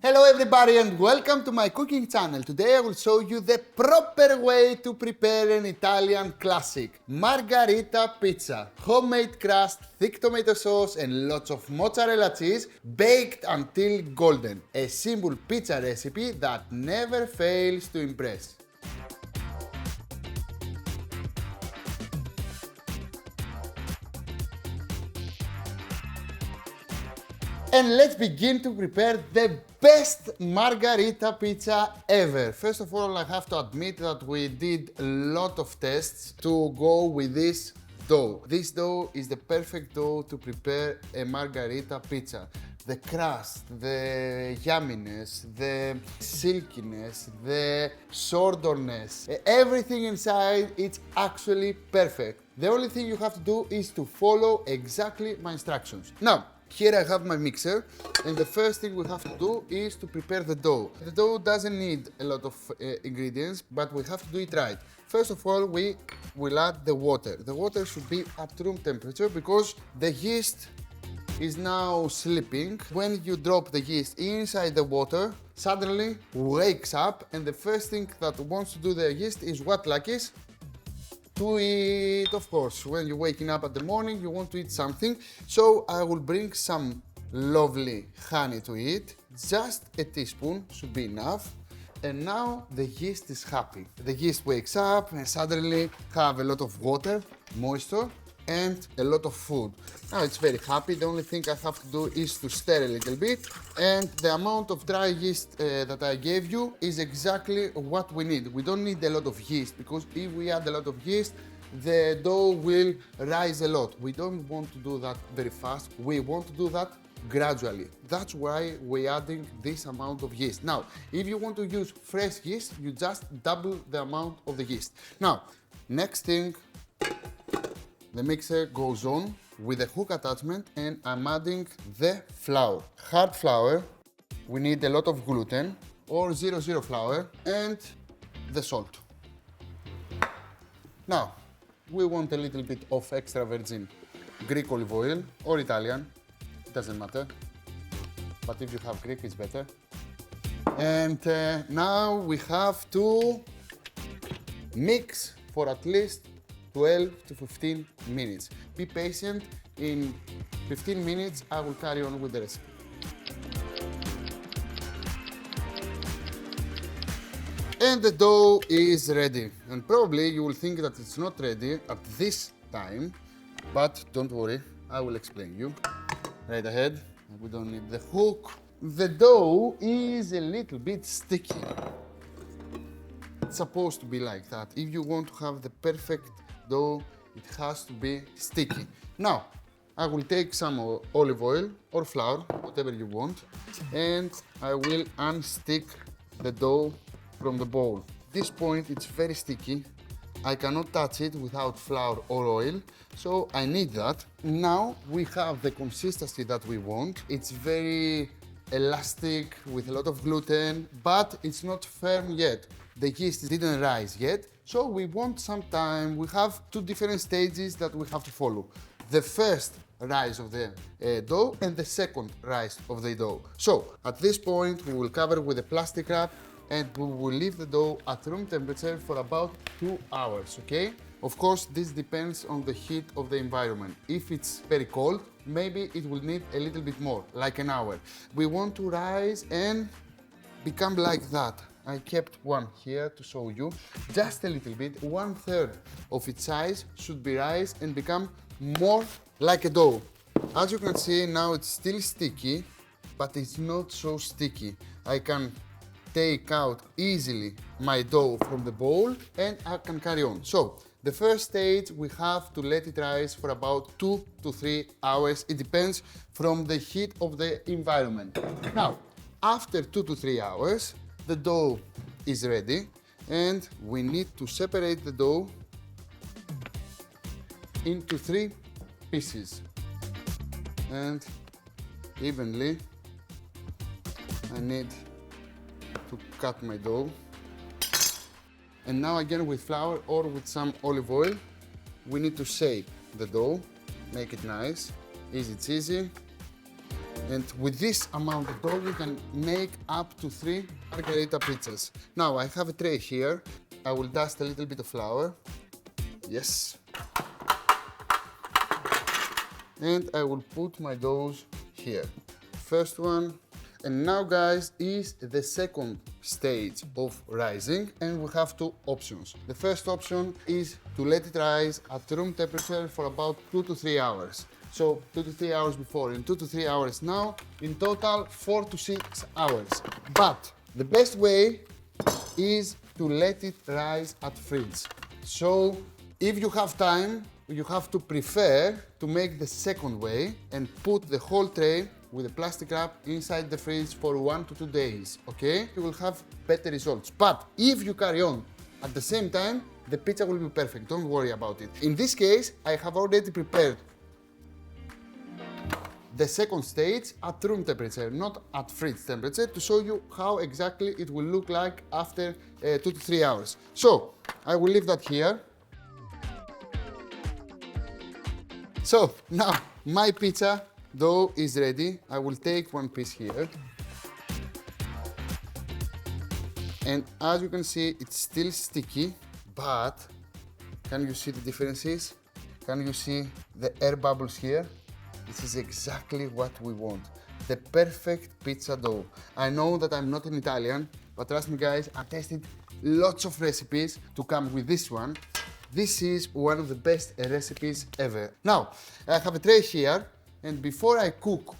Hello everybody and welcome to my cooking channel. Today I will show you the proper way to prepare an Italian classic, Margherita pizza. Homemade crust, thick tomato sauce and lots of mozzarella cheese baked until golden. A simple pizza recipe that never fails to impress. And let's begin to prepare the best Margherita pizza ever. First of all, I have to admit that we did a lot of tests to go with this dough. This dough is the perfect dough to prepare a Margherita pizza. The crust, the yumminess, the silkiness, the sourdness, everything inside, it's actually perfect. The only thing you have to do is to follow exactly my instructions. Now, here I have my mixer, and the first thing we have to do is to prepare the dough. The dough doesn't need a lot of ingredients, but we have to do it right. First of all, we will add the water. The water should be at room temperature because the yeast is now sleeping. When you drop the yeast inside the water, suddenly wakes up, and the first thing that wants to do the yeast is what, Lakis? To eat, of course. When you're waking up at the morning, you want to eat something. So I will bring some lovely honey to eat. Just a teaspoon should be enough. And now the yeast is happy. The yeast wakes up and suddenly have a lot of water, moisture, and a lot of food. Now it's very happy. The only thing I have to do is to stir a little bit, and the amount of dry yeast that I gave you is exactly what we need. We don't need a lot of yeast because if we add a lot of yeast, the dough will rise a lot. We don't want to do that very fast. We want to do that gradually. That's why we're adding this amount of yeast. Now, if you want to use fresh yeast, you just double the amount of the yeast. Now, next thing, the mixer goes on with a hook attachment, and I'm adding the flour. Hard flour, we need a lot of gluten or 00 flour, and the salt. Now, we want a little bit of extra virgin Greek olive oil or Italian, it doesn't matter, but if you have Greek, it's better. And now we have to mix for at least 12 to 15 minutes. Be patient, in 15 minutes I will carry on with the recipe. And the dough is ready. And probably you will think that it's not ready at this time, but don't worry, I will explain you. Right ahead, we don't need the hook. The dough is a little bit sticky. It's supposed to be like that. If you want to have the perfect dough, it has to be sticky. Now, I will take some olive oil or flour, whatever you want, and I will unstick the dough from the bowl. At this point, it's very sticky. I cannot touch it without flour or oil, so I need that. Now we have the consistency that we want. It's very elastic with a lot of gluten, but it's not firm yet. The yeast didn't rise yet, so we want some time. We have two different stages that we have to follow. The first rise of the dough and the second rise of the dough. So at this point, we will cover with a plastic wrap and we will leave the dough at room temperature for about 2 hours, okay? Of course, this depends on the heat of the environment. If it's very cold, maybe it will need a little bit more, like an hour. We want to rise and become like that. I kept one here to show you, just a little bit, 1/3 of its size should be raised and become more like a dough. As you can see, now it's still sticky, but it's not so sticky. I can take out easily my dough from the bowl and I can carry on. So, the first stage, we have to let it rise for about 2 to 3 hours. It depends from the heat of the environment. Now, after 2 to 3 hours, the dough is ready and we need to separate the dough into 3 pieces and evenly. I need to cut my dough. And now again with flour or with some olive oil, we need to shape the dough, make it nice, easy cheesy. And with this amount of dough, you can make up to 3 margherita pizzas. Now I have a tray here. I will dust a little bit of flour. Yes. And I will put my doughs here. First one. And now, guys, is the second stage of rising, and we have two options. The first option is to let it rise at room temperature for about 2 to 3 hours. So 2 to 3 hours before and 2 to 3 hours now, in total 4 to 6 hours. But the best way is to let it rise at fridge. So if you have time, you have to prefer to make the second way and put the whole tray with a plastic wrap inside the fridge for 1 to 2 days, okay? You will have better results. But if you carry on at the same time, the pizza will be perfect, don't worry about it. In this case, I have already prepared the second stage at room temperature, not at fridge temperature, to show you how exactly it will look like after 2 to 3 hours. So, I will leave that here. So, now, my pizza dough is ready. I will take one piece here. And as you can see, it's still sticky, but can you see the differences? Can you see the air bubbles here? This is exactly what we want. The perfect pizza dough. I know that I'm not an Italian, but trust me guys, I tested lots of recipes to come with this one. This is one of the best recipes ever. Now, I have a tray here, and before I cook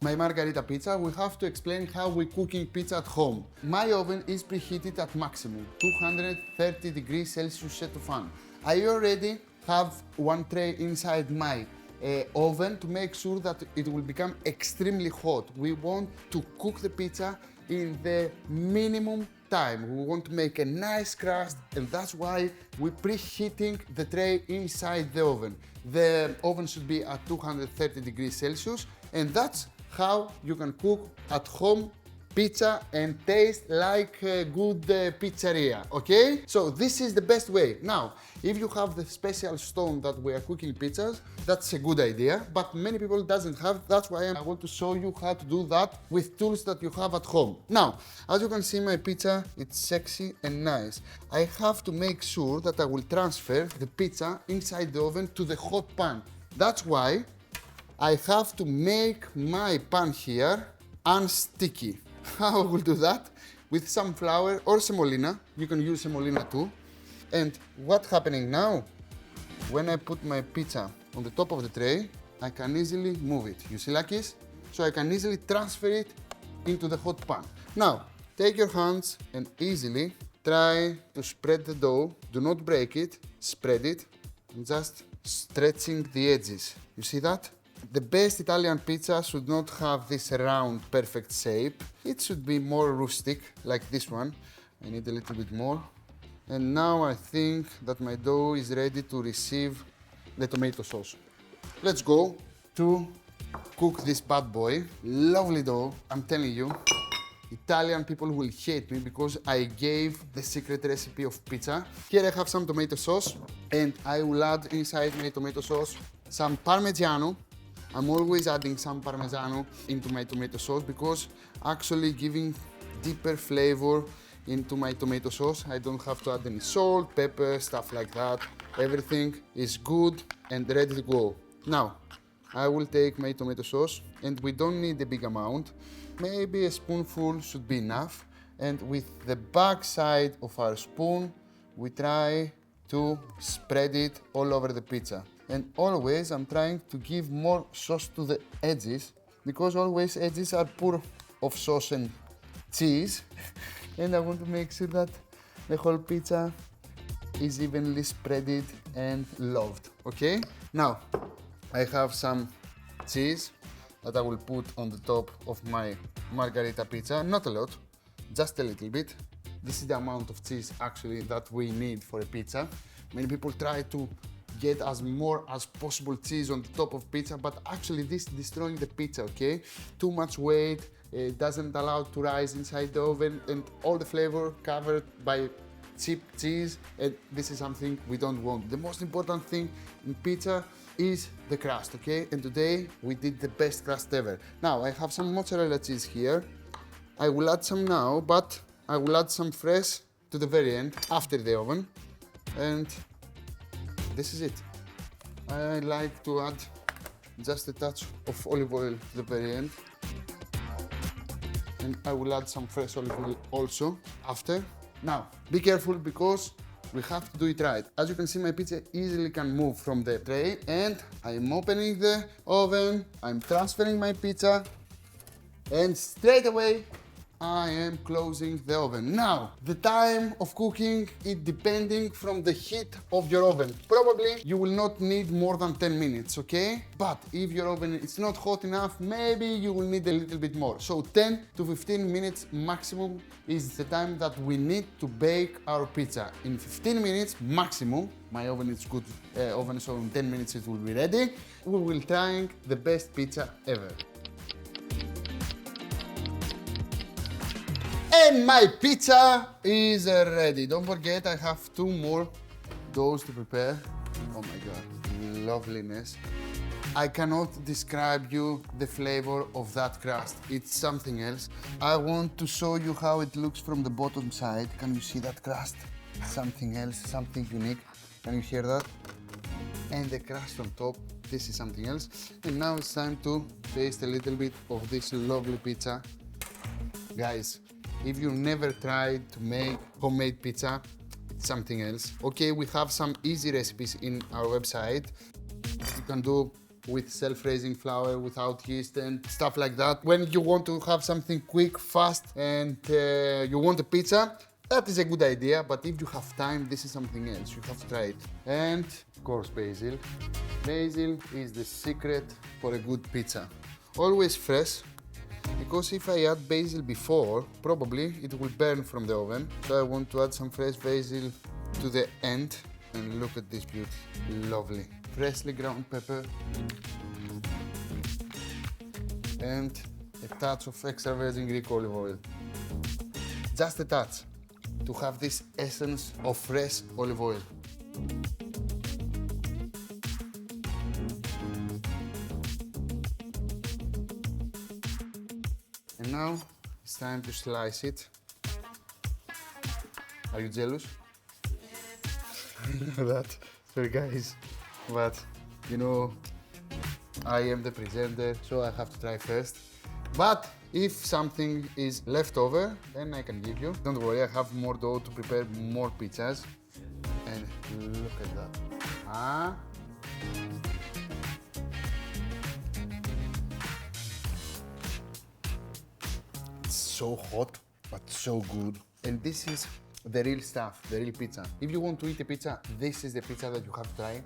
my margherita pizza, we have to explain how we're cooking pizza at home. My oven is preheated at maximum, 230 degrees Celsius set to fan. I already have one tray inside my oven to make sure that it will become extremely hot. We want to cook the pizza in the minimum time. We want to make a nice crust, and that's why we're preheating the tray inside the oven. The oven should be at 230 degrees Celsius, and that's how you can cook at home pizza and taste like a good pizzeria, okay? So this is the best way. Now, if you have the special stone that we are cooking pizzas, that's a good idea, but many people doesn't have. That's why I want to show you how to do that with tools that you have at home. Now, as you can see, my pizza, it's sexy and nice. I have to make sure that I will transfer the pizza inside the oven to the hot pan. That's why I have to make my pan here unsticky. How I will do that? With some flour or semolina. You can use semolina too. And what's happening now? When I put my pizza on the top of the tray, I can easily move it. You see like this? So I can easily transfer it into the hot pan. Now, take your hands and easily try to spread the dough. Do not break it, spread it, and just stretching the edges. You see that? The best Italian pizza should not have this round, perfect shape. It should be more rustic, like this one. I need a little bit more. And now I think that my dough is ready to receive the tomato sauce. Let's go to cook this bad boy. Lovely dough, I'm telling you. Italian people will hate me because I gave the secret recipe of pizza. Here I have some tomato sauce, and I will add inside my tomato sauce some Parmigiano. I'm always adding some Parmigiano into my tomato sauce because actually giving deeper flavor into my tomato sauce. I don't have to add any salt, pepper, stuff like that. Everything is good and ready to go. Now, I will take my tomato sauce, and we don't need a big amount. Maybe a spoonful should be enough. And with the back side of our spoon, we try to spread it all over the pizza. And always I'm trying to give more sauce to the edges, because always edges are poor of sauce and cheese. And I want to make sure that the whole pizza is evenly spreaded and loved, okay? Now, I have some cheese that I will put on the top of my margherita pizza. Not a lot, just a little bit. This is the amount of cheese actually that we need for a pizza. Many people try to get as more as possible cheese on the top of pizza, but actually this is destroying the pizza, okay? Too much weight, it doesn't allow to rise inside the oven, and all the flavor covered by cheap cheese, and this is something we don't want. The most important thing in pizza is the crust, okay? And today we did the best crust ever. Now I have some mozzarella cheese here. I will add some now, but I will add some fresh to the very end, after the oven. And this is it. I like to add just a touch of olive oil to the very end. And I will add some fresh olive oil also after. Now, be careful because we have to do it right. As you can see, my pizza easily can move from the tray, and I'm opening the oven, I'm transferring my pizza, and straight away I am closing the oven. Now, the time of cooking is depending from the heat of your oven. Probably you will not need more than 10 minutes, okay? But if your oven is not hot enough, maybe you will need a little bit more. So 10 to 15 minutes maximum is the time that we need to bake our pizza. In 15 minutes maximum, my oven is good oven, so in 10 minutes it will be ready. We will try the best pizza ever. And my pizza is ready. Don't forget, I have 2 more doughs to prepare. Oh my god, loveliness. I cannot describe you the flavor of that crust. It's something else. I want to show you how it looks from the bottom side. Can you see that crust? Something else, something unique. Can you hear that? And the crust on top, this is something else. And now it's time to taste a little bit of this lovely pizza. Guys, if you never tried to make homemade pizza, it's something else. Okay, we have some easy recipes in our website. You can do with self-raising flour, without yeast and stuff like that. When you want to have something quick, fast, and you want a pizza, that is a good idea, but if you have time, this is something else. You have to try it. And of course, basil. Basil is the secret for a good pizza. Always fresh. Because if I add basil before, probably it will burn from the oven. So I want to add some fresh basil to the end. And look at this beauty, lovely. Freshly ground pepper. And a touch of extra virgin Greek olive oil. Just a touch to have this essence of fresh olive oil. And now it's time to slice it. Are you jealous? That, sorry guys, but you know, I am the presenter, so I have to try first. But if something is left over, then I can give you. Don't worry, I have more dough to prepare more pizzas. And look at that. Ah. So hot, but so good. And this is the real stuff, the real pizza. If you want to eat a pizza, this is the pizza that you have to try.